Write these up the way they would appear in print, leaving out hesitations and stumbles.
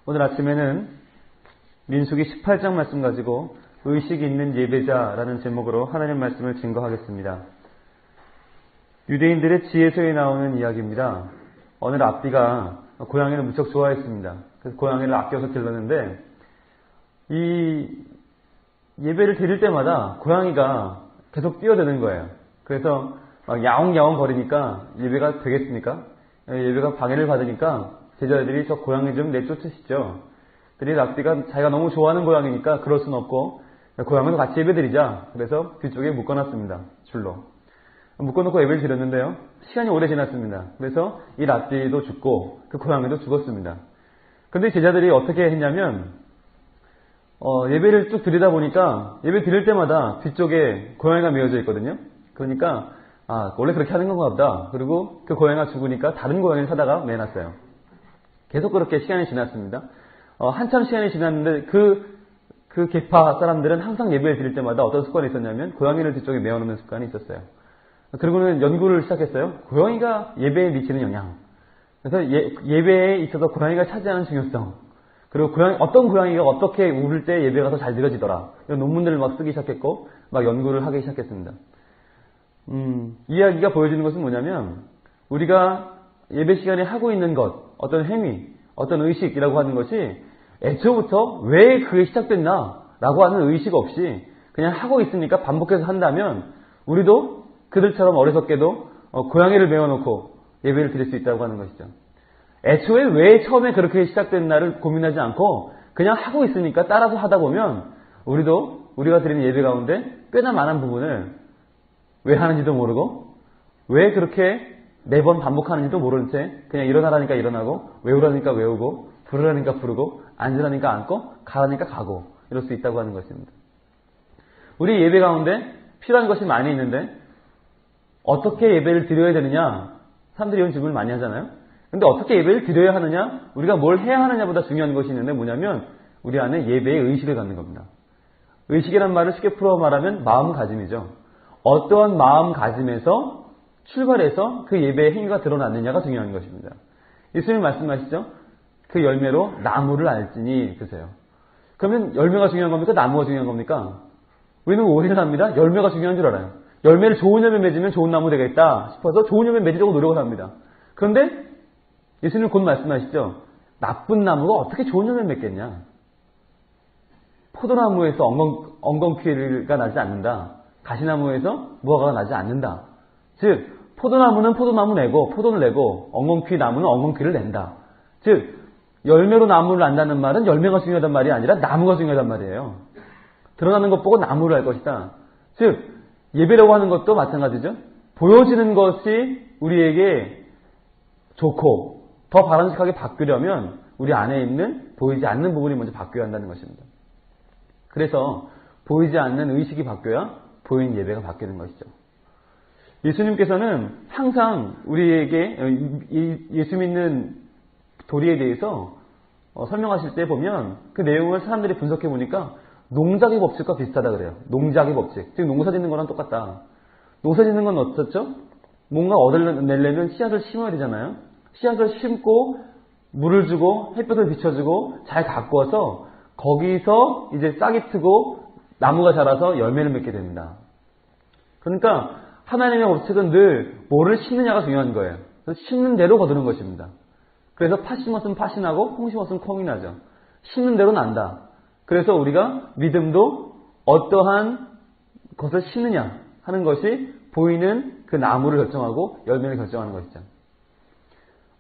오늘 아침에는 민수기 18장 말씀 가지고 의식 있는 예배자라는 제목으로 하나님 말씀을 증거하겠습니다. 유대인들의 지혜서에 나오는 이야기입니다. 어느 랍비가 고양이를 무척 좋아했습니다. 그래서 고양이를 아껴서 길렀는데 이 예배를 드릴 때마다 고양이가 계속 뛰어드는 거예요. 그래서 막 야옹야옹 거리니까 예배가 되겠습니까? 예배가 방해를 받으니까 제자들이 저 고양이 좀 내쫓으시죠. 그랬더니 랍비가 자기가 너무 좋아하는 고양이니까 그럴 수는 없고 고양이도 같이 예배드리자. 그래서 뒤쪽에 묶어놨습니다. 줄로. 묶어놓고 예배를 드렸는데요. 시간이 오래 지났습니다. 그래서 이 랍비도 죽고 그 고양이도 죽었습니다. 근데 제자들이 어떻게 했냐면 예배를 쭉 드리다 보니까 예배 드릴 때마다 뒤쪽에 고양이가 메어져 있거든요. 그러니까 원래 그렇게 하는 건가 보다. 그리고 그 고양이가 죽으니까 다른 고양이를 사다가 매놨어요. 계속 그렇게 시간이 지났습니다. 한참 시간이 지났는데 그 계파 사람들은 항상 예배를 드릴 때마다 어떤 습관이 있었냐면 고양이를 뒤쪽에 메어놓는 습관이 있었어요. 그리고는 연구를 시작했어요. 고양이가 예배에 미치는 영향. 그래서 예배에 있어서 고양이가 차지하는 중요성. 그리고 어떤 고양이가 어떻게 울을 때 예배가 더 잘 드려지더라. 이런 논문들을 막 쓰기 시작했고 막 연구를 하기 시작했습니다. 이야기가 보여주는 것은 뭐냐면 우리가 예배 시간에 하고 있는 것, 어떤 행위, 어떤 의식이라고 하는 것이 애초부터 왜 그게 시작됐나 라고 하는 의식 없이 그냥 하고 있으니까 반복해서 한다면 우리도 그들처럼 어리석게도 고양이를 메어놓고 예배를 드릴 수 있다고 하는 것이죠. 애초에 왜 처음에 그렇게 시작됐나를 고민하지 않고 그냥 하고 있으니까 따라서 하다 보면 우리가 드리는 예배 가운데 꽤나 많은 부분을 왜 하는지도 모르고 왜 그렇게 매번 반복하는지도 모르는 채 그냥 일어나라니까 일어나고 외우라니까 외우고 부르라니까 부르고 앉으라니까 앉고 가라니까 가고 이럴 수 있다고 하는 것입니다. 우리 예배 가운데 필요한 것이 많이 있는데 어떻게 예배를 드려야 되느냐 사람들이 이런 질문을 많이 하잖아요. 근데 어떻게 예배를 드려야 하느냐 우리가 뭘 해야 하느냐보다 중요한 것이 있는데 뭐냐면 우리 안에 예배의 의식을 갖는 겁니다. 의식이란 말을 쉽게 풀어 말하면 마음가짐이죠. 어떠한 마음가짐에서 출발해서 그 예배의 행위가 드러났느냐가 중요한 것입니다. 예수님 말씀하시죠. 그 열매로 나무를 알지니 그러세요. 그러면 열매가 중요한 겁니까? 나무가 중요한 겁니까? 우리는 오해를 합니다. 열매가 중요한 줄 알아요. 열매를 좋은 열매 맺으면 좋은 나무 되겠다 싶어서 좋은 열매 맺으려고 노력을 합니다. 그런데 예수님 곧 말씀하시죠. 나쁜 나무가 어떻게 좋은 열매 맺겠냐? 포도나무에서 엉겅퀴가 나지 않는다. 가시나무에서 무화과가 나지 않는다. 즉 포도나무는 포도나무 내고 포도를 내고 엉겅퀴 나무는 엉겅퀴를 낸다. 즉 열매로 나무를 안다는 말은 열매가 중요하단 말이 아니라 나무가 중요하단 말이에요. 드러나는 것 보고 나무를 알 것이다. 즉 예배라고 하는 것도 마찬가지죠. 보여지는 것이 우리에게 좋고 더 바람직하게 바뀌려면 우리 안에 있는 보이지 않는 부분이 먼저 바뀌어야 한다는 것입니다. 그래서 보이지 않는 의식이 바뀌어야 보이는 예배가 바뀌는 것이죠. 예수님께서는 항상 우리에게 예수 믿는 도리에 대해서 설명하실 때 보면 그 내용을 사람들이 분석해 보니까 농작의 법칙과 비슷하다 그래요. 농작의 법칙. 즉 농사 짓는 거랑 똑같다. 농사 짓는 건 어떻죠? 뭔가 얻어내려면 씨앗을 심어야 되잖아요. 씨앗을 심고 물을 주고 햇볕을 비춰주고 잘 가꾸어서 거기서 이제 싹이 트고 나무가 자라서 열매를 맺게 됩니다. 그러니까 하나님의 법칙은 늘 뭐를 심느냐가 중요한 거예요. 그래서 심는 대로 거두는 것입니다. 그래서 팥 심었으면 팥이 나고 콩 심었으면 콩이 나죠. 심는 대로 난다. 그래서 우리가 믿음도 어떠한 것을 심느냐 하는 것이 보이는 그 나무를 결정하고 열매를 결정하는 것이죠.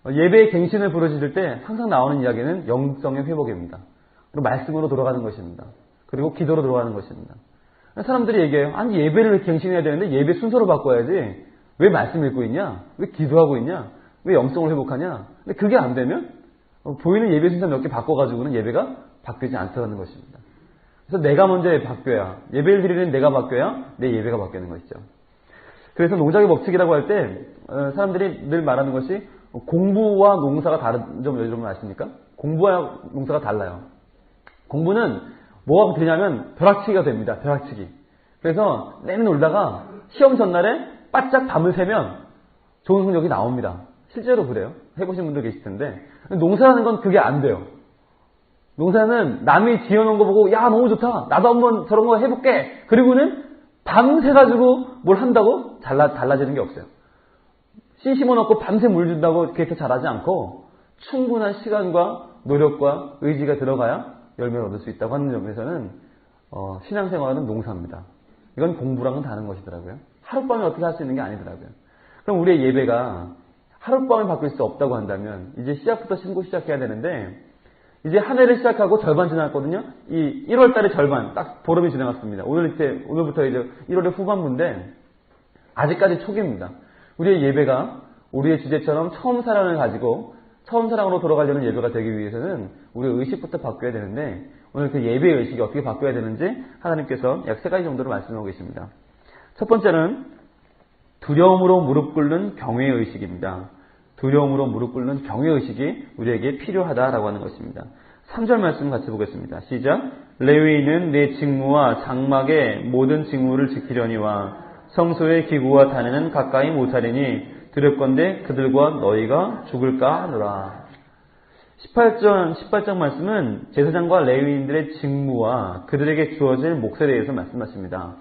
예배의 갱신을 부르짖을 때 항상 나오는 이야기는 영성의 회복입니다. 그리고 말씀으로 돌아가는 것입니다. 그리고 기도로 돌아가는 것입니다. 사람들이 얘기해요. 아니 예배를 갱신해야 되는데 예배 순서로 바꿔야지. 왜 말씀 읽고 있냐? 왜 기도하고 있냐? 왜 영성을 회복하냐? 근데 그게 안 되면 보이는 예배 순서 몇 개 바꿔가지고는 예배가 바뀌지 않다는 것입니다. 그래서 내가 먼저 바뀌어야 예배를 드리는 내가 바뀌어야 내 예배가 바뀌는 것이죠. 그래서 농작의 법칙이라고 할 때 사람들이 늘 말하는 것이 공부와 농사가 다른 점 여러분 아십니까? 공부와 농사가 달라요. 공부는 뭐가 되냐면 벼락치기가 됩니다. 벼락치기. 그래서 내내 놀다가 시험 전날에 바짝 밤을 새면 좋은 성적이 나옵니다. 실제로 그래요. 해보신 분들 계실 텐데 농사라는 건 그게 안 돼요. 농사는 남이 지어놓은 거 보고 야 너무 좋다. 나도 한번 저런 거 해볼게. 그리고는 밤새 가지고 뭘 한다고 달라지는 게 없어요. 씨 심어놓고 밤새 물 준다고 그렇게 잘하지 않고 충분한 시간과 노력과 의지가 들어가야 열매를 얻을 수 있다고 하는 점에서는 신앙생활은 농사입니다. 이건 공부랑은 다른 것이더라고요. 하룻밤에 어떻게 할 수 있는 게 아니더라고요. 그럼 우리의 예배가 하룻밤에 바뀔 수 없다고 한다면 이제 시작부터 신고 시작해야 되는데 이제 한 해를 시작하고 절반 지났거든요. 이 1월 달의 절반, 딱 보름이 지나갔습니다. 오늘부터 이제 1월의 후반부인데 아직까지 초기입니다. 우리의 예배가 우리의 주제처럼 처음 사랑을 가지고 처음 사랑으로 돌아가려는 예배가 되기 위해서는 우리의 의식부터 바뀌어야 되는데 오늘 그 예배의 의식이 어떻게 바뀌어야 되는지 하나님께서 약 3가지 정도로 말씀하고 계십니다. 첫 번째는 두려움으로 무릎 꿇는 경외의 의식입니다. 두려움으로 무릎 꿇는 경외의 의식이 우리에게 필요하다라고 하는 것입니다. 3절 말씀 같이 보겠습니다. 시작. 레위인은 내 직무와 장막의 모든 직무를 지키려니와 성소의 기구와 단에는 가까이 못하리니 두렵건대 그들과 너희가 죽을까 하노라. 18장 말씀은 제사장과 레위인들의 직무와 그들에게 주어질 몫에 대해서 말씀하십니다.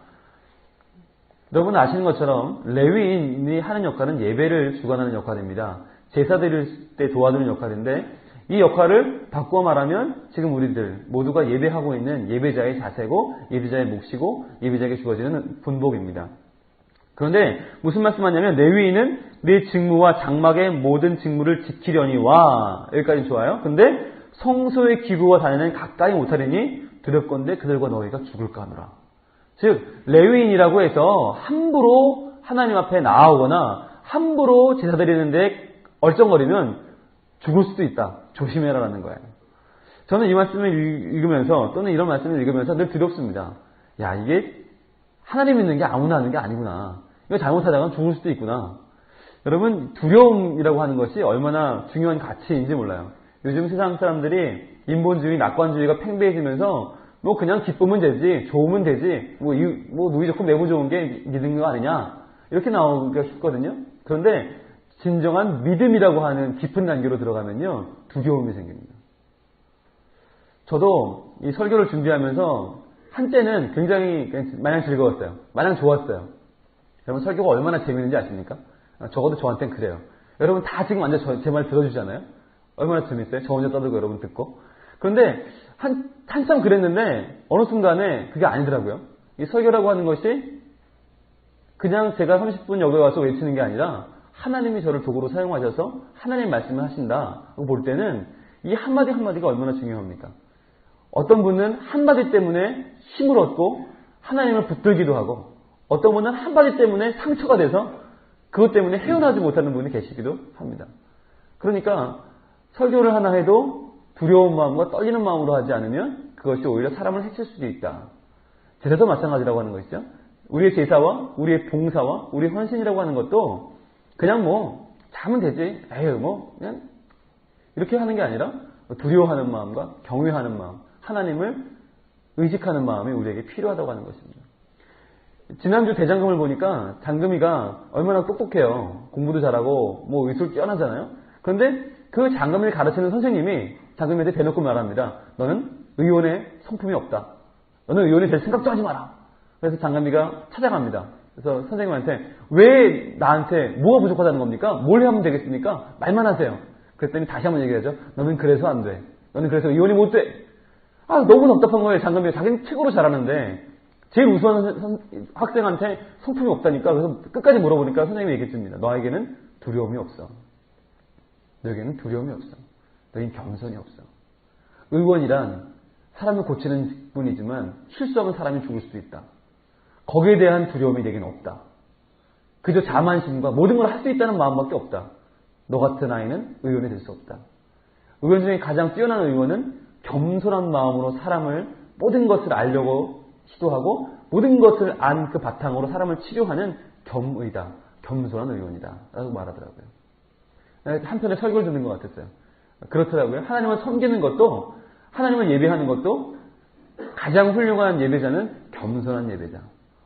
여러분 아시는 것처럼 레위인이 하는 역할은 예배를 주관하는 역할입니다. 제사 드릴 때 도와주는 역할인데 이 역할을 바꾸어 말하면 지금 우리들 모두가 예배하고 있는 예배자의 자세고 예배자의 몫이고 예배자에게 주어지는 분복입니다. 그런데 무슨 말씀하냐면 레위인은 네 직무와 장막의 모든 직무를 지키려니와 여기까지 좋아요. 근데 성소의 기구와 단에는 가까이 못하리니 두렵건대 그들과 너희가 죽을까 하노라. 즉 레위인이라고 해서 함부로 하나님 앞에 나아오거나 함부로 제사 드리는데 얼쩡거리면 죽을 수도 있다. 조심해라라는 거예요. 저는 이 말씀을 읽으면서 또는 이런 말씀을 읽으면서 늘 두렵습니다. 야 이게 하나님 믿는 게 아무나 하는 게 아니구나. 이거 잘못하다가 죽을 수도 있구나. 여러분 두려움이라고 하는 것이 얼마나 중요한 가치인지 몰라요. 요즘 세상 사람들이 인본주의, 낙관주의가 팽배해지면서 뭐 그냥 기쁘면 되지, 좋으면 되지, 뭐 누이 좋고 매부 좋은 게 믿는 거 아니냐 이렇게 나오기가 쉽거든요. 그런데 진정한 믿음이라고 하는 깊은 단계로 들어가면요 두려움이 생깁니다. 저도 이 설교를 준비하면서 한때는 굉장히 마냥 즐거웠어요. 마냥 좋았어요. 여러분 설교가 얼마나 재미있는지 아십니까? 적어도 저한테는 그래요. 여러분 다 지금 완전 제 말 들어주잖아요. 얼마나 재밌어요? 저 혼자 떠들고 여러분 듣고. 그런데 한참 그랬는데 어느 순간에 그게 아니더라고요. 이 설교라고 하는 것이 그냥 제가 30분 여기 와서 외치는 게 아니라 하나님이 저를 도구로 사용하셔서 하나님 말씀을 하신다고 볼 때는 이 한마디 한마디가 얼마나 중요합니까? 어떤 분은 한마디 때문에 힘을 얻고 하나님을 붙들기도 하고 어떤 분은 한마디 때문에 상처가 돼서 그것 때문에 헤어나지 못하는 분이 계시기도 합니다. 그러니까 설교를 하나 해도 두려운 마음과 떨리는 마음으로 하지 않으면 그것이 오히려 사람을 해칠 수도 있다. 제사도 마찬가지라고 하는 것이죠. 우리의 제사와 우리의 봉사와 우리의 헌신이라고 하는 것도 그냥 뭐 자면 되지. 에휴 뭐 그냥 이렇게 하는 게 아니라 두려워하는 마음과 경외하는 마음, 하나님을 의식하는 마음이 우리에게 필요하다고 하는 것입니다. 지난주 대장금을 보니까 장금이가 얼마나 똑똑해요. 공부도 잘하고 뭐 의술 뛰어나잖아요. 그런데 그 장금이를 가르치는 선생님이 장금이한테 대놓고 말합니다. 너는 의원의 성품이 없다. 너는 의원이 될 생각도 하지 마라. 그래서 장금이가 찾아갑니다. 그래서 선생님한테 왜 나한테 뭐가 부족하다는 겁니까? 뭘 하면 되겠습니까? 말만 하세요. 그랬더니 다시 한번 얘기하죠. 너는 그래서 안 돼. 너는 그래서 의원이 못 돼. 너무 답답한 거예요. 장금이가 자기는 최고로 잘하는데 제일 우수한 학생한테 성품이 없다니까. 그래서 끝까지 물어보니까 선생님이 얘기했습니다. 너에게는 두려움이 없어. 너에게는 두려움이 없어. 너에게는 겸손이 없어. 의원이란 사람을 고치는 직분이지만 실수하면 사람이 죽을 수도 있다. 거기에 대한 두려움이 내게는 없다. 그저 자만심과 모든 걸 할 수 있다는 마음밖에 없다. 너 같은 아이는 의원이 될 수 없다. 의원 중에 가장 뛰어난 의원은 겸손한 마음으로 사람을 모든 것을 알려고 시도하고 모든 것을 안 그 바탕으로 사람을 치료하는 겸의다. 겸손한 의원이다. 라고 말하더라고요. 한편에 설교를 듣는 것 같았어요. 그렇더라고요. 하나님을 섬기는 것도 하나님을 예배하는 것도 가장 훌륭한 예배자는 겸손한 예배자.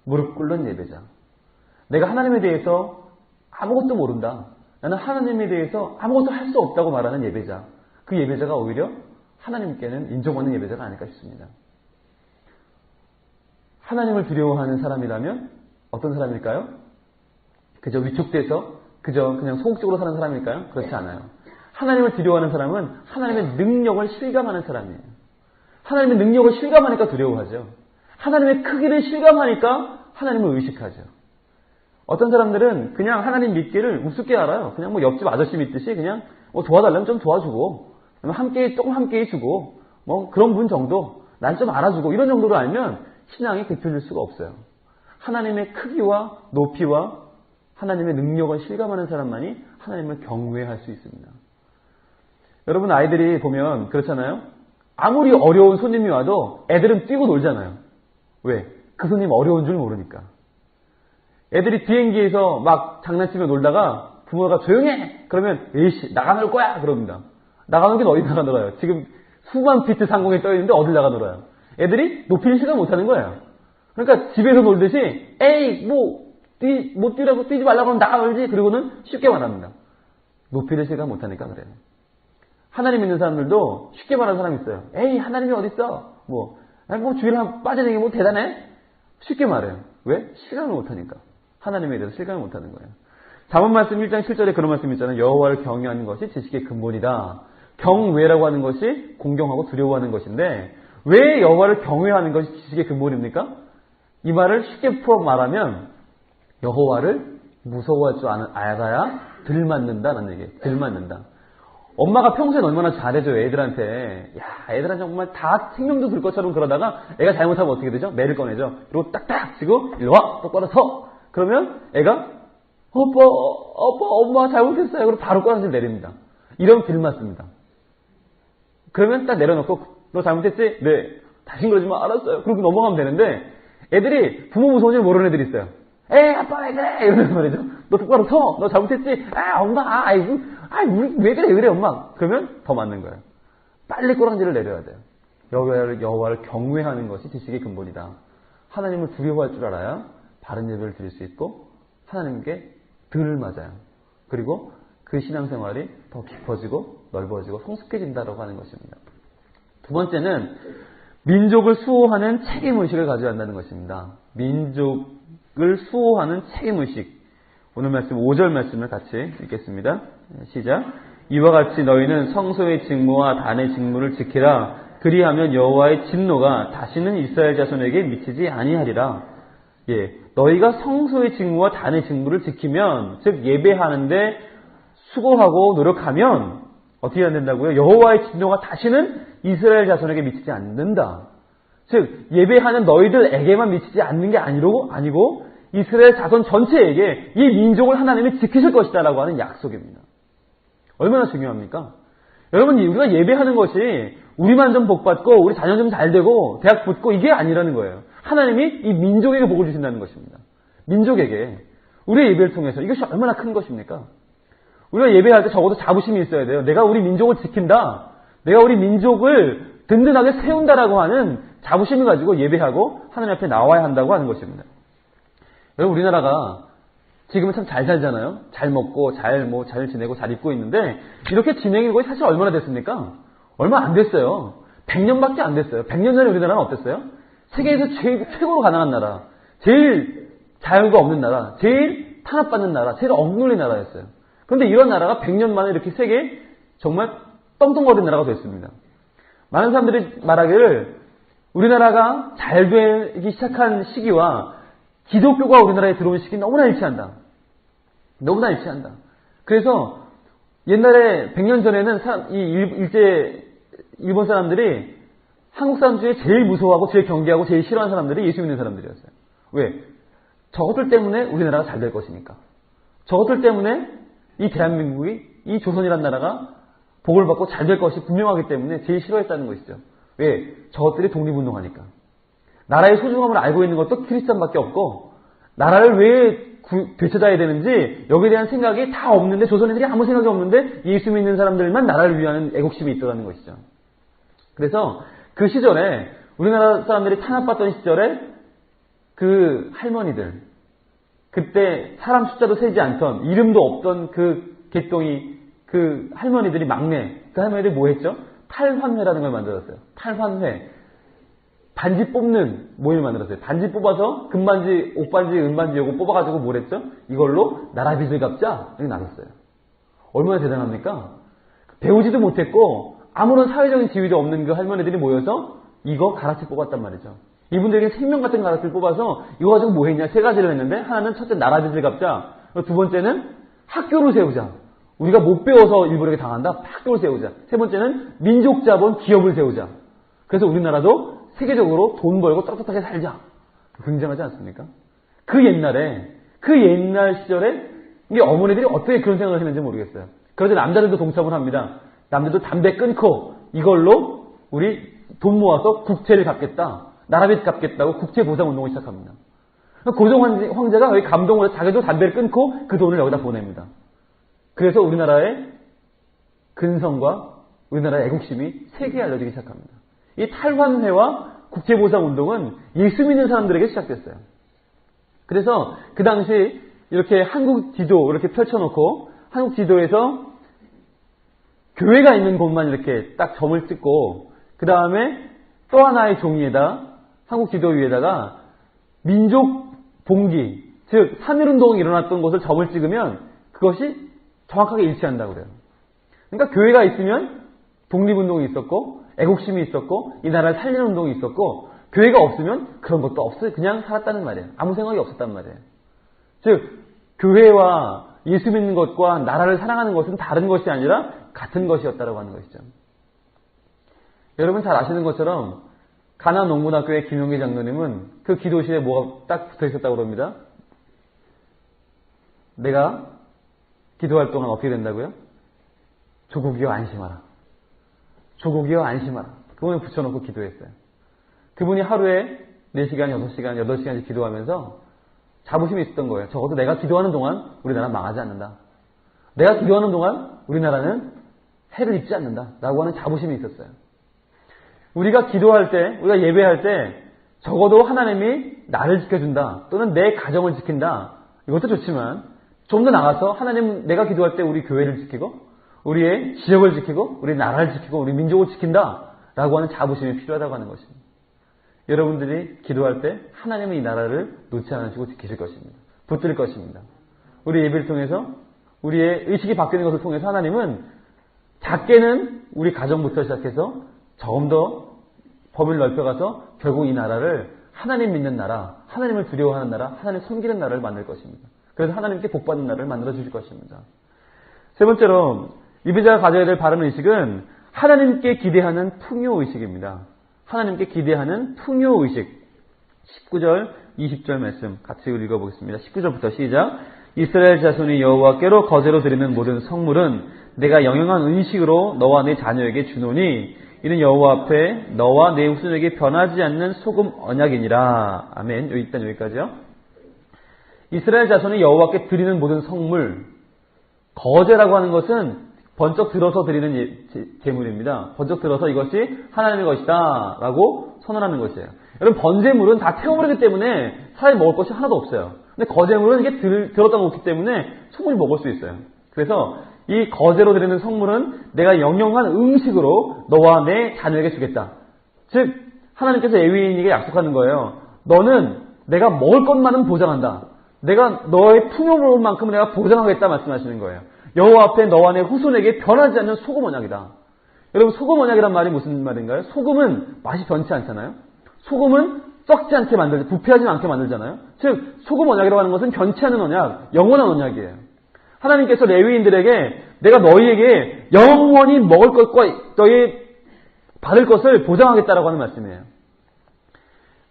무릎 꿇는 예배자. 내가 하나님에 대해서 아무것도 모른다. 나는 하나님에 대해서 아무것도 할 수 없다고 말하는 예배자. 그 예배자가 오히려 하나님께는 인정받는 예배자가 아닐까 싶습니다. 하나님을 두려워하는 사람이라면 어떤 사람일까요? 그저 위축돼서 그저 그냥 소극적으로 사는 사람일까요? 그렇지 않아요. 하나님을 두려워하는 사람은 하나님의 능력을 실감하는 사람이에요. 하나님의 능력을 실감하니까 두려워하죠. 하나님의 크기를 실감하니까 하나님을 의식하죠. 어떤 사람들은 그냥 하나님 믿기를 우습게 알아요. 그냥 뭐 옆집 아저씨 믿듯이 그냥 뭐 도와달라면 좀 도와주고, 조금 함께 해주고, 뭐 그런 분 정도, 난 좀 알아주고, 이런 정도로 알면 신앙이 되풀릴 수가 없어요. 하나님의 크기와 높이와 하나님의 능력을 실감하는 사람만이 하나님을 경외할 수 있습니다. 여러분 아이들이 보면 그렇잖아요. 아무리 어려운 손님이 와도 애들은 뛰고 놀잖아요. 왜? 그 손님 어려운 줄 모르니까. 애들이 비행기에서 막 장난치며 놀다가 부모가 조용해! 그러면 에이씨 나가 놀 거야! 그럽니다. 나가 놀긴 어디 나가 놀아요. 지금 수만 피트 상공에 떠 있는데 어딜 나가 놀아요. 애들이 높이를 실감 못하는 거예요. 그러니까 집에서 놀듯이 에이 못 뛰라고 뛰지 말라고 하면 나가 놀지. 그리고는 쉽게 말합니다. 높이를 실감 못하니까 그래요. 하나님 믿는 사람들도 쉽게 말하는 사람이 있어요. 에이 하나님이 어딨어? 뭐 주위를 빠져내기 뭐 대단해? 쉽게 말해요. 왜? 실감을 못하니까. 하나님에 대해서 실감을 못하는 거예요. 잠언 말씀 1장 7절에 그런 말씀 있잖아요. 여호와를 경외하는 것이 지식의 근본이다. 경외라고 하는 것이 공경하고 두려워하는 것인데 왜 여호와를 경외하는 것이 지식의 근본입니까? 이 말을 쉽게 풀어 말하면 여호와를 무서워할 줄 알아야 들맞는다는 얘기예요. 들맞는다. 엄마가 평소에 얼마나 잘해줘요. 애들한테. 야, 애들한테 정말 다 생명도 들 것처럼 그러다가 애가 잘못하면 어떻게 되죠? 매를 꺼내죠. 그리고 딱딱 치고 일로 와! 똑바로 서! 그러면 애가 오빠 엄마 잘못했어요. 그리고 바로 꼬라지를 내립니다. 이런 들맞습니다. 그러면 딱 내려놓고 너 잘못했지? 네. 다신 그러지 마. 알았어요. 그리고 넘어가면 되는데 애들이 부모 무서운 줄 모르는 애들이 있어요. 에이 아빠 왜 그래? 이러는 말이죠. 너 똑바로 서. 너 잘못했지? 아 엄마 아이고 왜 그래 엄마. 그러면 더 맞는 거예요. 빨리 꼬랑지를 내려야 돼요. 여호와를 경외하는 것이 지식의 근본이다. 하나님을 두려워할 줄 알아야 바른 예배를 드릴 수 있고 하나님께 덜 맞아요. 그리고 그 신앙생활이 더 깊어지고 넓어지고 성숙해진다고 하는 것입니다. 두 번째는 민족을 수호하는 책임의식을 가져야 한다는 것입니다. 민족을 수호하는 책임의식. 오늘 말씀 5절 말씀을 같이 읽겠습니다. 시작. 이와 같이 너희는 성소의 직무와 단의 직무를 지키라. 그리하면 여호와의 진노가 다시는 이스라엘 자손에게 미치지 아니하리라. 예, 너희가 성소의 직무와 단의 직무를 지키면, 즉 예배하는데 수고하고 노력하면 어떻게 해야 된다고요? 여호와의 진노가 다시는 이스라엘 자손에게 미치지 않는다. 즉 예배하는 너희들에게만 미치지 않는 게 아니고 이스라엘 자손 전체에게 이 민족을 하나님이 지키실 것이다 라고 하는 약속입니다. 얼마나 중요합니까? 여러분 우리가 예배하는 것이 우리만 좀 복받고 우리 자녀 좀 잘되고 대학 붙고 이게 아니라는 거예요. 하나님이 이 민족에게 복을 주신다는 것입니다. 민족에게 우리의 예배를 통해서 이것이 얼마나 큰 것입니까? 우리가 예배할 때 적어도 자부심이 있어야 돼요. 내가 우리 민족을 지킨다. 내가 우리 민족을 든든하게 세운다라고 하는 자부심을 가지고 예배하고 하나님 앞에 나와야 한다고 하는 것입니다. 여러분 우리나라가 지금은 참 잘 살잖아요. 잘 먹고 잘 지내고 잘 입고 있는데 이렇게 진행이 거의 사실 얼마나 됐습니까? 얼마 안 됐어요. 100년밖에 안 됐어요. 100년 전에 우리나라는 어땠어요? 세계에서 최고로 가난한 나라, 제일 자유가 없는 나라, 제일 탄압받는 나라, 제일 억눌린 나라였어요. 그런데 이런 나라가 100년 만에 이렇게 세계에 정말 떵떵거리는 나라가 됐습니다. 많은 사람들이 말하기를 우리나라가 잘 되기 시작한 시기와 기독교가 우리나라에 들어온 시기 너무나 일치한다. 너무나 일치한다. 그래서 옛날에 100년 전에는 일본 사람들이 한국 사람 중에 제일 무서워하고 제일 경계하고 제일 싫어하는 사람들이 예수 믿는 사람들이었어요. 왜? 저것들 때문에 우리나라가 잘 될 것이니까. 저것들 때문에 이 대한민국이 이 조선이라는 나라가 복을 받고 잘 될 것이 분명하기 때문에 제일 싫어했다는 것이죠. 왜? 저것들이 독립운동하니까. 나라의 소중함을 알고 있는 것도 크리스찬밖에 없고 나라를 왜 되찾아야 되는지 여기에 대한 생각이 다 없는데 조선인들이 아무 생각이 없는데 예수 믿는 사람들만 나라를 위하는 애국심이 있더라는 것이죠. 그래서 그 시절에 우리나라 사람들이 탄압받던 시절에 그 할머니들 그때 사람 숫자도 세지 않던 이름도 없던 그 개똥이 그 할머니들이 막내 그 할머니들이 뭐 했죠? 탈환회라는 걸 만들었어요. 탈환회. 반지 뽑는 모임을 만들었어요. 반지 뽑아서 금반지, 옥반지, 은반지 요거 뽑아가지고 뭘 했죠? 이걸로 나라 빚을 갚자. 이렇게 나눴어요. 얼마나 대단합니까? 배우지도 못했고 아무런 사회적인 지위도 없는 그 할머니들이 모여서 이거 가락지 뽑았단 말이죠. 이분들에게 생명 같은 가락지를 뽑아서 이거 가지고 뭐 했냐? 세 가지를 했는데 하나는 첫째 나라 빚을 갚자. 두 번째는 학교를 세우자. 우리가 못 배워서 일본에게 당한다. 학교를 세우자. 세 번째는 민족 자본 기업을 세우자. 그래서 우리나라도 세계적으로 돈 벌고 떳떳하게 살자. 굉장하지 않습니까? 그 옛날 시절에 이게 어머니들이 어떻게 그런 생각을 했는지 모르겠어요. 그래서 남자들도 동참을 합니다. 남자들도 담배 끊고 이걸로 우리 돈 모아서 국채를 갚겠다. 나라빚 갚겠다고 국채보상운동을 시작합니다. 고종 황제가 거의 감동을 해서 자기도 담배를 끊고 그 돈을 여기다 보냅니다. 그래서 우리나라의 근성과 우리나라의 애국심이 세계에 알려지기 시작합니다. 이 탈환회와 국제보상운동은 예수 믿는 사람들에게 시작됐어요. 그래서 그 당시 이렇게 한국 지도 이렇게 펼쳐놓고 한국 지도에서 교회가 있는 곳만 이렇게 딱 점을 찍고 그 다음에 또 하나의 종이에다 한국 지도 위에다가 민족 봉기, 즉 3.1운동이 일어났던 곳을 점을 찍으면 그것이 정확하게 일치한다고 그래요. 그러니까 교회가 있으면 독립운동이 있었고 애국심이 있었고 이 나라를 살리는 운동이 있었고 교회가 없으면 그런 것도 없어요. 그냥 살았다는 말이에요. 아무 생각이 없었단 말이에요. 즉 교회와 예수 믿는 것과 나라를 사랑하는 것은 다른 것이 아니라 같은 것이었다고 하는 것이죠. 여러분 잘 아시는 것처럼 가나안 농문학교의 김용기 장로님은 그 기도실에 뭐가 딱 붙어 있었다고 그럽니다. 내가 기도할 동안 어떻게 된다고요? 조국이여 안심하라. 조국이여 안심하라. 그분을 붙여놓고 기도했어요. 그분이 하루에 4시간, 6시간, 8시간씩 기도하면서 자부심이 있었던 거예요. 적어도 내가 기도하는 동안 우리나라는 망하지 않는다. 내가 기도하는 동안 우리나라는 해를 입지 않는다. 라고 하는 자부심이 있었어요. 우리가 기도할 때, 우리가 예배할 때 적어도 하나님이 나를 지켜준다. 또는 내 가정을 지킨다. 이것도 좋지만 좀 더 나가서 하나님 내가 기도할 때 우리 교회를 지키고 우리의 지역을 지키고 우리 나라를 지키고 우리 민족을 지킨다. 라고 하는 자부심이 필요하다고 하는 것입니다. 여러분들이 기도할 때 하나님은 이 나라를 놓지 않으시고 지키실 것입니다. 붙들 것입니다. 우리 예배를 통해서 우리의 의식이 바뀌는 것을 통해서 하나님은 작게는 우리 가정부터 시작해서 조금 더 범위를 넓혀가서 결국 이 나라를 하나님 믿는 나라, 하나님을 두려워하는 나라, 하나님 섬기는 나라를 만들 것입니다. 그래서 하나님께 복받는 나라를 만들어 주실 것입니다. 세 번째로 예배자가 가져야 될 바른 의식은 하나님께 기대하는 풍요의식입니다. 하나님께 기대하는 풍요의식. 19절, 20절 말씀 같이 읽어보겠습니다. 19절부터 시작. 이스라엘 자손이 여호와께로 거제로 드리는 모든 성물은 내가 영영한 은식으로 너와 네 자녀에게 주노니 이는 여호와 앞에 너와 네 후손에게 변하지 않는 소금 언약이니라. 아멘. 일단 여기까지요. 이스라엘 자손이 여호와께 드리는 모든 성물, 거제라고 하는 것은 번쩍 들어서 드리는 제물입니다. 번쩍 들어서 이것이 하나님의 것이다 라고 선언하는 것이에요. 여러분 번제물은 다 태워버리기 때문에 사람이 먹을 것이 하나도 없어요. 근데 거제물은 이게 들었다 놓기 때문에 충분히 먹을 수 있어요. 그래서 이 거제로 드리는 성물은 내가 영영한 음식으로 너와 내 자녀에게 주겠다. 즉 하나님께서 레위인에게 약속하는 거예요. 너는 내가 먹을 것만은 보장한다. 내가 너의 풍요로움만큼은 내가 보장하겠다 말씀하시는 거예요. 여호와 앞에 너와 내 후손에게 변하지 않는 소금 언약이다. 여러분 소금 언약이란 말이 무슨 말인가요? 소금은 맛이 변치 않잖아요. 소금은 썩지 않게 만들죠. 부패하지 않게 만들잖아요. 즉 소금 언약이라고 하는 것은 변치 않는 언약, 영원한 언약이에요. 하나님께서 레위인들에게 내가 너희에게 영원히 먹을 것과 너희 받을 것을 보장하겠다라고 하는 말씀이에요.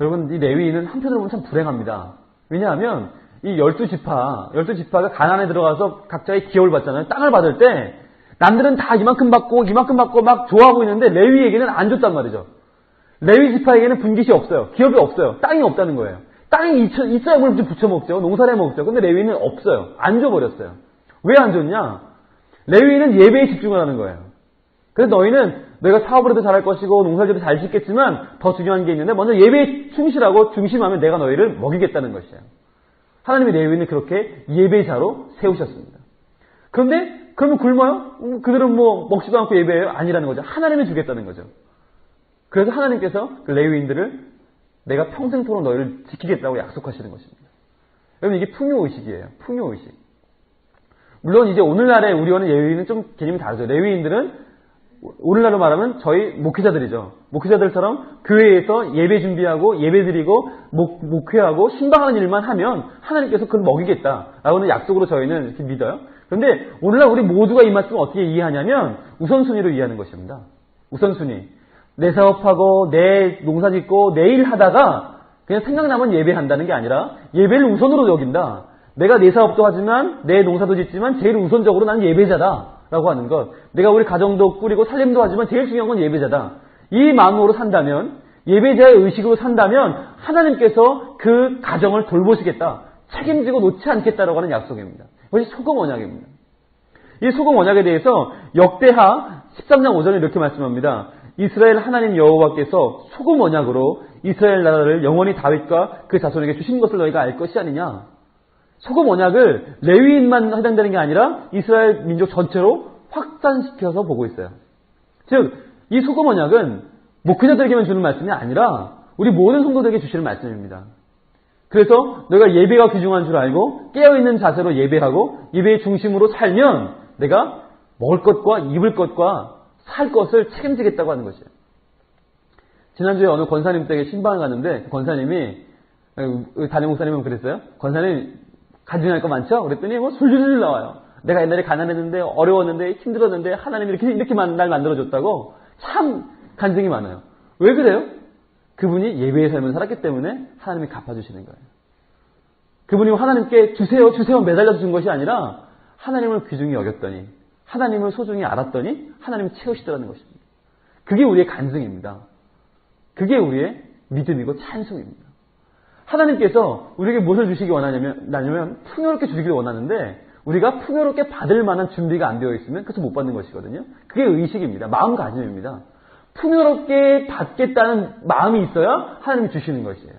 여러분 이 레위인은 한편으로 보면 참 불행합니다. 왜냐하면 이 12지파가 가나안에 들어가서 각자의 기업을 받잖아요. 땅을 받을 때 남들은 다 이만큼 받고 막 좋아하고 있는데 레위에게는 안 줬단 말이죠. 레위 지파에게는 분깃이 없어요. 기업이 없어요. 땅이 없다는 거예요. 땅이 있어야 뭘 붙여 먹죠. 농사를 해 먹죠. 근데 레위는 없어요. 안 줘버렸어요. 왜 안 줬냐? 레위는 예배에 집중을 하는 거예요. 그래서 너희는 너희가 사업을 해도 잘할 것이고 농사를 해도 잘 짓겠지만 더 중요한 게 있는데 먼저 예배에 충실하고 중심하면 내가 너희를 먹이겠다는 것이에요. 하나님이 레위인을 그렇게 예배자로 세우셨습니다. 그런데 그러면 굶어요? 그들은 뭐 먹지도 않고 예배해요? 아니라는 거죠. 하나님이 주겠다는 거죠. 그래서 하나님께서 그 레위인들을 내가 평생토록 너희를 지키겠다고 약속하시는 것입니다. 여러분 이게 풍요의식이에요. 풍요의식. 물론 이제 오늘날에 우리와는 레위인은 좀 개념이 다르죠. 레위인들은 오늘날로 말하면 저희 목회자들이죠. 목회자들처럼 교회에서 예배 준비하고 예배 드리고 목회하고 신방하는 일만 하면 하나님께서 그걸 먹이겠다라고는 약속으로 저희는 이렇게 믿어요. 그런데 오늘날 우리 모두가 이 말씀을 어떻게 이해하냐면 우선순위로 이해하는 것입니다. 우선순위. 내 사업하고 내 농사 짓고 내 일 하다가 그냥 생각나면 예배한다는 게 아니라 예배를 우선으로 여긴다. 내가 내 사업도 하지만 내 농사도 짓지만 제일 우선적으로 나는 예배자다라고 하는 것. 내가 우리 가정도 꾸리고 살림도 하지만 제일 중요한 건 예배자다. 이 마음으로 산다면, 예배자의 의식으로 산다면 하나님께서 그 가정을 돌보시겠다. 책임지고 놓지 않겠다라고 하는 약속입니다. 이것이 소금 언약입니다. 이 소금 언약에 대해서 역대하 13장 5절에 이렇게 말씀합니다. 이스라엘 하나님 여호와께서 소금 언약으로 이스라엘 나라를 영원히 다윗과 그 자손에게 주신 것을 너희가 알 것이 아니냐. 소금 언약을 레위인만 해당되는 게 아니라 이스라엘 민족 전체로 확산시켜서 보고 있어요. 즉, 이 소금 언약은 목회자들에게만 주는 말씀이 아니라 우리 모든 성도들에게 주시는 말씀입니다. 그래서 너희가 예배가 귀중한 줄 알고 깨어있는 자세로 예배하고 예배의 중심으로 살면 내가 먹을 것과 입을 것과 살 것을 책임지겠다고 하는 것이에요. 지난주에 어느 권사님 댁에 신방을 갔는데 권사님이 담임 목사님은 그랬어요. 권사님 간증할 거 많죠? 그랬더니 뭐 술술 나와요. 내가 옛날에 가난했는데 어려웠는데 힘들었는데 하나님이 이렇게 날 만들어줬다고 참 간증이 많아요. 왜 그래요? 그분이 예배의 삶을 살았기 때문에 하나님이 갚아주시는 거예요. 그분이 하나님께 주세요 매달려 준 것이 아니라 하나님을 귀중히 여겼더니 하나님을 소중히 알았더니 하나님이 채우시더라는 것입니다. 그게 우리의 간증입니다. 그게 우리의 믿음이고 찬송입니다. 하나님께서 우리에게 무엇을 주시기 원하냐면 풍요롭게 주시기를 원하는데 우리가 풍요롭게 받을 만한 준비가 안 되어 있으면 그것을 못 받는 것이거든요. 그게 의식입니다. 마음가짐입니다. 풍요롭게 받겠다는 마음이 있어야 하나님이 주시는 것이에요.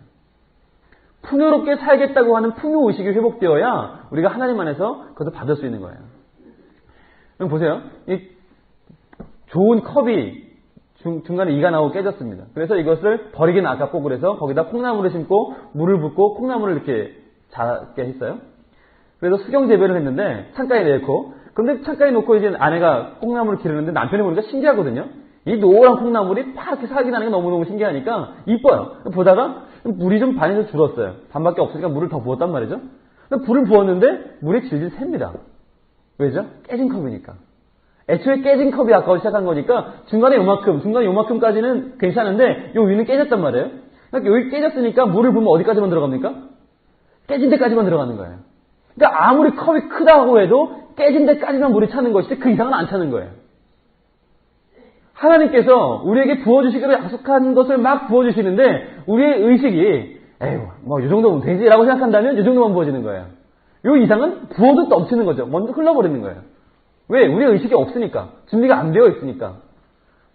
풍요롭게 살겠다고 하는 풍요의식이 회복되어야 우리가 하나님 안에서 그것을 받을 수 있는 거예요. 그럼 보세요. 이 좋은 컵이 중간에 이가 나오고 깨졌습니다. 그래서 이것을 버리기는 아깝고 그래서 거기다 콩나물을 심고 물을 붓고 콩나물을 이렇게 자게 했어요. 그래서 수경 재배를 했는데 창가에 내놓고 그런데 창가에 놓고 이제 아내가 콩나물을 기르는데 남편이 보니까 신기하거든요. 이 노란 콩나물이 파랗게 살기 나는 게 너무너무 신기하니까 이뻐요. 보다가 물이 좀 반에서 줄었어요. 반밖에 없으니까 물을 더 부었단 말이죠. 불을 부었는데 물이 질질 셉니다. 왜죠? 깨진 컵이니까. 애초에 깨진 컵이 아까워 시작한 거니까 중간에 요만큼까지는 괜찮은데 요 위는 깨졌단 말이에요. 그러니까 여기 깨졌으니까 물을 부으면 어디까지만 들어갑니까? 깨진 데까지만 들어가는 거예요. 그러니까 아무리 컵이 크다고 해도 깨진 데까지만 물이 차는 것이지 그 이상은 안 차는 거예요. 하나님께서 우리에게 부어주시기로 약속한 것을 막 부어주시는데 우리의 의식이 에휴 뭐 이 정도면 되지라고 생각한다면 이 정도만 부어지는 거예요. 요 이상은 부어도 넘치는 거죠. 먼저 흘러버리는 거예요. 왜? 우리의 의식이 없으니까. 준비가 안 되어 있으니까.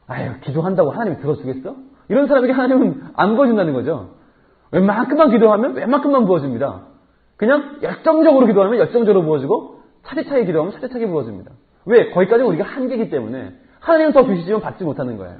아유, 기도한다고 하나님이 들어주겠어? 이런 사람에게 하나님은 안 부어준다는 거죠. 웬만큼만 기도하면 웬만큼만 부어줍니다. 그냥 열정적으로 기도하면 열정적으로 부어주고 차례차례 기도하면 차례차례 부어줍니다. 왜? 거기까지는 우리가 한계이기 때문에 하나님은 더 주시지만 받지 못하는 거예요.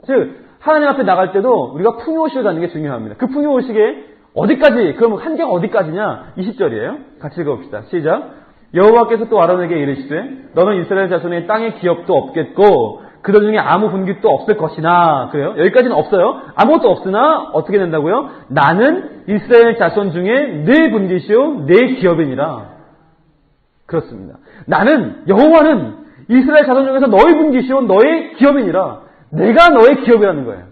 즉 하나님 앞에 나갈 때도 우리가 풍요의식을 갖는 게 중요합니다. 그 풍요의식에 어디까지? 그럼 한계가 어디까지냐? 20절이에요. 같이 읽어봅시다. 시작. 여호와께서 또 아론에게 이르시되 너는 이스라엘 자손의 땅의 기업도 없겠고 그들 중에 아무 분깃도 없을 것이나 그래요. 여기까지는 없어요. 아무것도 없으나 어떻게 된다고요? 나는 이스라엘 자손 중에 네 분깃이요 네 기업이니라. 그렇습니다. 나는 여호와는 이스라엘 자손 중에서 너의 분깃이요 너의 기업이니라. 내가 너의 기업이라는 거예요.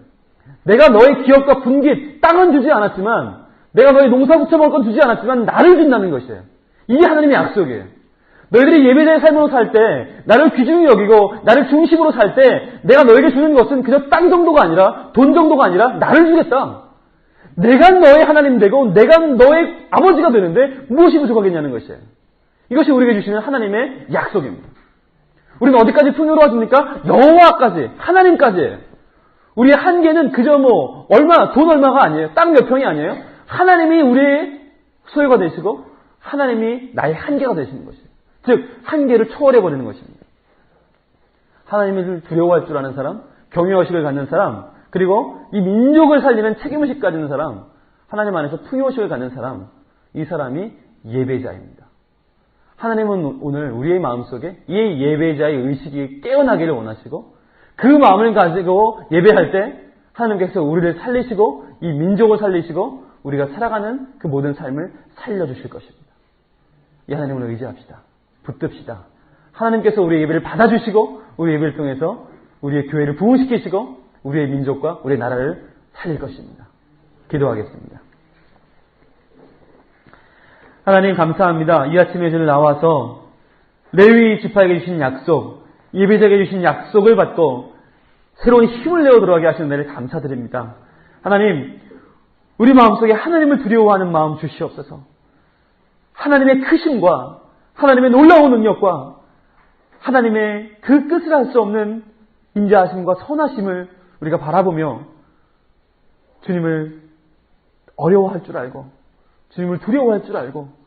내가 너의 기업과 분깃 땅은 주지 않았지만 내가 너의 농사 붙여먹을 건 주지 않았지만 나를 준다는 것이에요. 이게 하나님의 약속이에요. 너희들이 예배자의 삶으로 살 때 나를 귀중히 여기고 나를 중심으로 살 때 내가 너에게 주는 것은 그저 땅 정도가 아니라 돈 정도가 아니라 나를 주겠다. 내가 너의 하나님 되고 내가 너의 아버지가 되는데 무엇이 부족하겠냐는 것이에요. 이것이 우리에게 주시는 하나님의 약속입니다. 우리는 어디까지 풍요로워집니까? 여호와까지 하나님까지예요. 우리의 한계는 그저 돈 얼마가 아니에요. 땅 몇 평이 아니에요. 하나님이 우리의 소유가 되시고 하나님이 나의 한계가 되시는 것이에요. 즉 한계를 초월해버리는 것입니다. 하나님을 두려워할 줄 아는 사람, 경외의식을 갖는 사람, 그리고 이 민족을 살리는 책임의식 가지는 사람, 하나님 안에서 풍요의식을 갖는 사람, 이 사람이 예배자입니다. 하나님은 오늘 우리의 마음속에 이 예배자의 의식이 깨어나기를 원하시고 그 마음을 가지고 예배할 때 하나님께서 우리를 살리시고 이 민족을 살리시고 우리가 살아가는 그 모든 삶을 살려주실 것입니다. 이 하나님을 의지합시다. 붙듭시다. 하나님께서 우리의 예배를 받아주시고 우리 예배를 통해서 우리의 교회를 부흥시키시고 우리의 민족과 우리의 나라를 살릴 것입니다. 기도하겠습니다. 하나님 감사합니다. 이 아침에 저는 나와서 레위 지파에게 주신 약속, 예배자에게 주신 약속을 받고 새로운 힘을 내어 들어가게 하시는 데를 감사드립니다. 하나님, 우리 마음속에 하나님을 두려워하는 마음 주시옵소서. 하나님의 크심과 하나님의 놀라운 능력과 하나님의 그 끝을 알 수 없는 인자하심과 선하심을 우리가 바라보며 주님을 어려워할 줄 알고 주님을 두려워할 줄 알고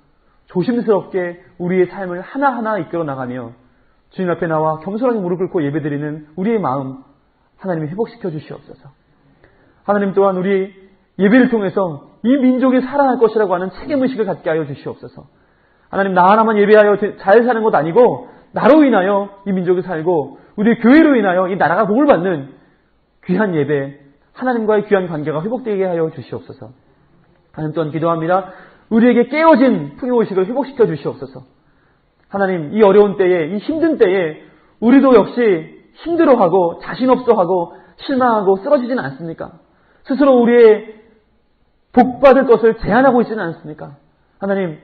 조심스럽게 우리의 삶을 하나하나 이끌어 나가며 주님 앞에 나와 겸손하게 무릎 꿇고 예배드리는 우리의 마음 하나님이 회복시켜 주시옵소서. 하나님 또한 우리 예배를 통해서 이 민족이 살아날 것이라고 하는 책임의식을 갖게 하여 주시옵소서. 하나님 나 하나만 예배하여 잘 사는 것 아니고 나로 인하여 이 민족이 살고 우리 교회로 인하여 이 나라가 복을 받는 귀한 예배, 하나님과의 귀한 관계가 회복되게 하여 주시옵소서. 하나님 또한 기도합니다. 우리에게 깨어진 풍요의식을 회복시켜 주시옵소서. 하나님 이 어려운 때에 이 힘든 때에 우리도 역시 힘들어하고 자신 없어하고 실망하고 쓰러지진 않습니까? 스스로 우리의 복받을 것을 제한하고 있지는 않습니까? 하나님,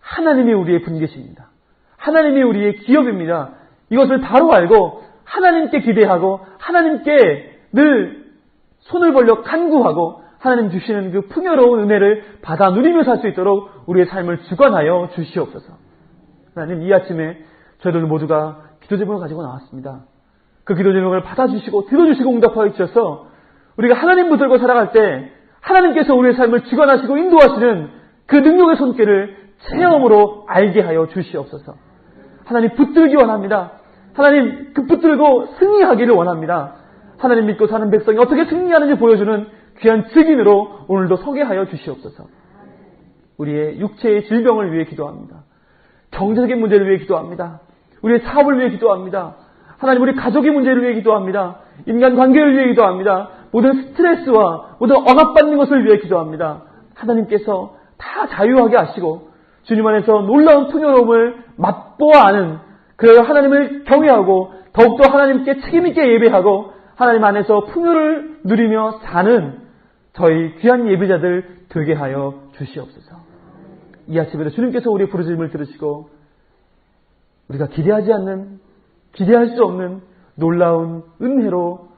하나님이 우리의 분계십니다. 하나님이 우리의 기업입니다. 이것을 바로 알고 하나님께 기대하고 하나님께 늘 손을 벌려 간구하고 하나님 주시는 그 풍요로운 은혜를 받아 누리며 살 수 있도록 우리의 삶을 주관하여 주시옵소서. 하나님 이 아침에 저희들 모두가 기도 제목을 가지고 나왔습니다. 그 기도 제목을 받아주시고 들어주시고 응답하여 주셔서 우리가 하나님 붙들고 살아갈 때 하나님께서 우리의 삶을 주관하시고 인도하시는 그 능력의 손길을 체험으로 알게 하여 주시옵소서. 하나님 붙들기 원합니다. 하나님 그 붙들고 승리하기를 원합니다. 하나님 믿고 사는 백성이 어떻게 승리하는지 보여주는 귀한 증인으로 오늘도 서게 하여 주시옵소서. 우리의 육체의 질병을 위해 기도합니다. 경제적인 문제를 위해 기도합니다. 우리의 사업을 위해 기도합니다. 하나님 우리 가족의 문제를 위해 기도합니다. 인간관계를 위해 기도합니다. 모든 스트레스와 모든 억압받는 것을 위해 기도합니다. 하나님께서 다 자유하게 하시고 주님 안에서 놀라운 풍요로움을 맛보아 아는 그 하나님을 경외하고 더욱더 하나님께 책임있게 예배하고 하나님 안에서 풍요를 누리며 사는 저희 귀한 예배자들 되게 하여 주시옵소서. 이 아침에도 주님께서 우리의 부르짖음을 들으시고 우리가 기대할 수 없는 놀라운 은혜로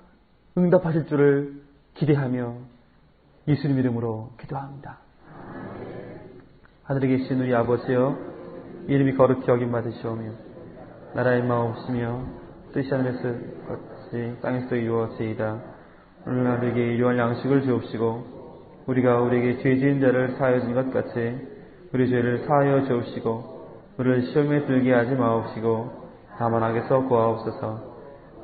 응답하실 줄을 기대하며 예수님 이름으로 기도합니다. 하늘에 계신 우리 아버지여, 이름이 거룩히 여김받으시오며 나라의 마옵시며 뜻이 하늘에서 같이 땅에서 이루어지이다. 오늘 우리에게 일용할 양식을 주옵시고 우리가 우리에게 죄 지은 자를 사하여 준 것 같이 우리 죄를 사하여 주옵시고 우리를 시험에 들게 하지 마옵시고 다만 악에서 구하옵소서.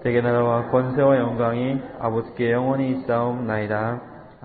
대개 나라와 권세와 영광이 아버지께 영원히 있사옵나이다.